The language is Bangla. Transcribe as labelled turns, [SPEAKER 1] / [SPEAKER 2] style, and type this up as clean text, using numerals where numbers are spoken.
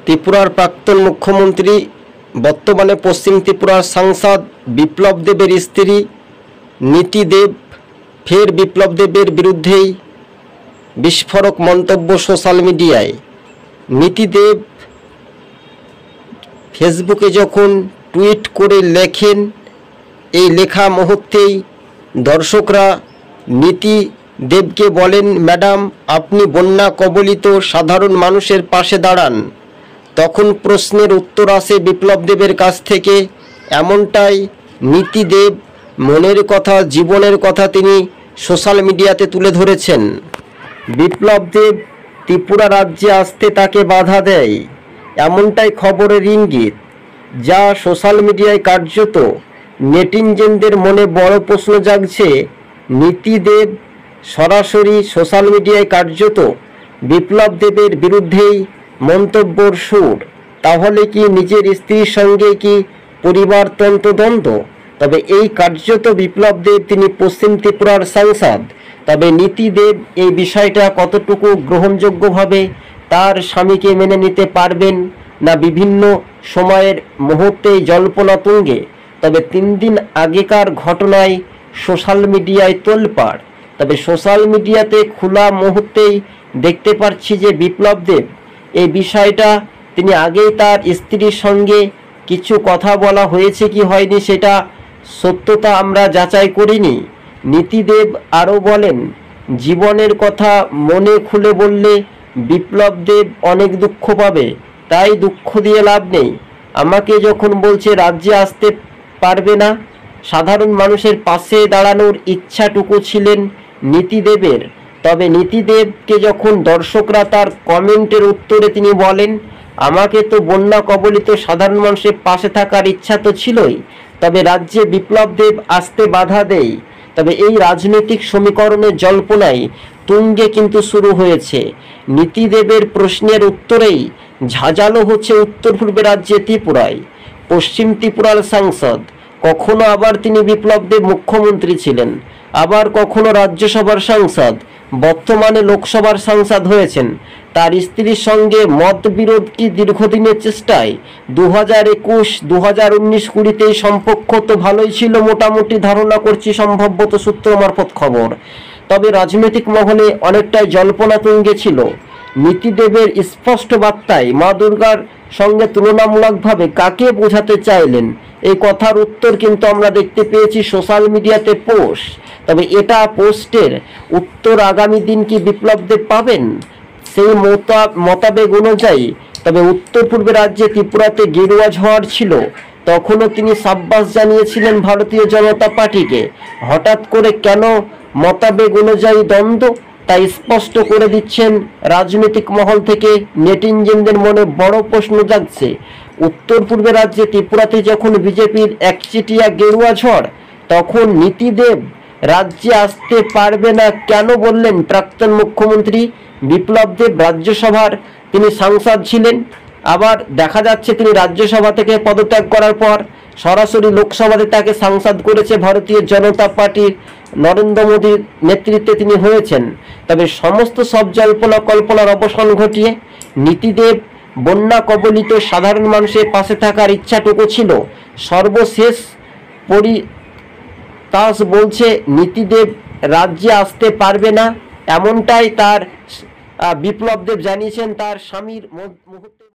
[SPEAKER 1] ত্রিপুরার প্রাক্তন মুখ্যমন্ত্রী বর্তমানে পশ্চিম ত্রিপুরার সাংসদ বিপ্লব দেবের স্ত্রী নীতি দেব ফের বিপ্লব দেবের বিরুদ্ধেই বিস্ফোরক মন্তব্য সোশ্যাল মিডিয়ায়। নীতি দেব ফেসবুকে যখন টুইট করে লেখেন, এই লেখা মুহূর্তেই দর্শকরা নীতি দেবকে বলেন, ম্যাডাম আপনি বন্যা কবলিত সাধারণ মানুষের পাশে দাঁড়ান। তখন প্রশ্নের উত্তর আসে বিপ্লব দেবের কাছ থেকে। এমনটাই নীতি দেব মনের কথা, জীবনের কথা তিনি সোশ্যাল মিডিয়াতে তুলে ধরেছেন। বিপ্লব দেব ত্রিপুরা রাজ্যে আসতে তাকে বাধা দেয়, এমনটাই খবরের ইঙ্গিত, যা সোশ্যাল মিডিয়ায় কার্যত নেটিজেনদের মনে বড় প্রশ্ন জাগছে। নীতি দেব সরাসরি সোশ্যাল মিডিয়ায় কার্যত বিপ্লব দেবের বিরুদ্ধেই মন্তব্যর সুর। তাহলে কি নিজের স্ত্রীর সঙ্গে কি পরিবারতন্ত্র দ্বন্দ্ব? তবে এই কার্যত বিপ্লব দেব তিনি পশ্চিম ত্রিপুরার সাংসদ। তবে নীতি দেব এই বিষয়টা কতটুকু গ্রহণযোগ্যভাবে তার স্বামীকে মেনে নিতে পারবেন না বিভিন্ন সময়ের মুহূর্তেই জল্পনা তুঙ্গে। তবে 3 দিন আগেকার ঘটনায় সোশ্যাল মিডিয়ায় তোলপাড়। তবে সোশ্যাল মিডিয়াতে খোলা মুহূর্তেই দেখতে পাচ্ছি যে বিপ্লব দেব এই বিষয়টা তিনি আগেই তার স্ত্রীর সঙ্গে কিছু কথা বলা হয়েছে কি হয়নি সেটা সত্যতা আমরা যাচাই করিনি। নীতি দেব আরও বলেন, জীবনের কথা মনে খুলে বললে বিপ্লব দেব অনেক দুঃখ পাবে, তাই দুঃখ দিয়ে লাভ নেই। আমাকে যখন বলছে রাজ্যে আসতে পারবে না, সাধারণ মানুষের পাশে দাঁড়ানোর ইচ্ছাটুকু ছিলেন নীতি দেবের। তবে নীতি দেবকে যখন দর্শকরা তার কমেন্টের উত্তরে তিনি বলেন, আমাকে তো বন্যা কবলিত সাধারণ মানুষের পাশে থাকার ইচ্ছা তো ছিলই, তবে রাজ্যে বিপ্লব দেব আসতে বাধা দেয়। তবে এই রাজনৈতিক সমীকরণের জল্পনায় তুঙ্গে কিন্তু শুরু হয়েছে। নীতি দেবের প্রশ্নের উত্তরেই ঝাঁঝালো হচ্ছে উত্তর পূর্বে রাজ্যে ত্রিপুরায়। পশ্চিম ত্রিপুরার সাংসদ, কখনো আবার তিনি বিপ্লব দেব মুখ্যমন্ত্রী ছিলেন, আবার কখনো রাজ্যসভার সাংসদ, বর্তমানে লোকসভার সাংসদ হয়েছেন। তার স্ত্রীর সঙ্গে মতবিরোধ কি দীর্ঘদিনের চেষ্টায় 2021, 2019, 20 সম্পর্ক তো ভালোই ছিল মোটামুটি, ধারণা করছি সম্ভবত সূত্র মারফত খবর। তবে রাজনৈতিক মহলে অনেকটাই জল্পনা তুঙ্গে ছিল। নীতি দেবের স্পষ্ট বার্তায় মা দুর্গার সঙ্গে তুলনামূলকভাবে কাকে বোঝাতে চাইলেন, এই কথার উত্তর কিন্তু আমরা দেখতে পেয়েছি সোশ্যাল মিডিয়াতে পোস্ট। তবে এটা পোস্টের উত্তর আগামী দিন কি বিপ্লব দেব পাবেন সেই মতাবেগ অনুযায়ী। তবে উত্তর পূর্বে রাজ্যে ত্রিপুরাতে গেরুয়া ঝড় ছিল, তখনও তিনি সাব্বাস জানিয়েছিলেন ভারতীয় জনতা পার্টিকে। হঠাৎ করে কেন মতাবেগ অনুযায়ী দ্বন্দ্ব, তাই স্পষ্ট করে দিচ্ছেন রাজনৈতিক মহল থেকে। নেটিজেনদের মনে বড় প্রশ্ন জাগছে, উত্তর পূর্বে রাজ্যে ত্রিপুরাতে যখন বিজেপির একচেটিয়া গেরুয়া ঝড়, তখন নীতি দেব রাজ্যে আসতে পারবে না কেন বললেন প্রাক্তন মুখ্যমন্ত্রী বিপ্লব দেব। রাজ্যসভার তিনি সাংসদ ছিলেন, আবার দেখা যাচ্ছে তিনি রাজ্যসভা থেকে পদত্যাগ করার পর সরাসরি লোকসভাতে তাকে সাংসদ করেছে ভারতীয় জনতা পার্টির নরেন্দ্র মোদীর নেতৃত্বে তিনি হয়েছেন। তবে সমস্ত সব জল্পনা কল্পনার অবসান ঘটিয়ে নীতি দেব বন্যা কবলিত সাধারণ মানুষের পাশে থাকার ইচ্ছাটুকু ছিল সর্বশেষ তাস বলছে নীতি দেব রাজ্যে আসতে পারবে না। এমনটাই তার বিপ্লব দেব জানিয়েছেন তার স্বামীর মুহূর্তে।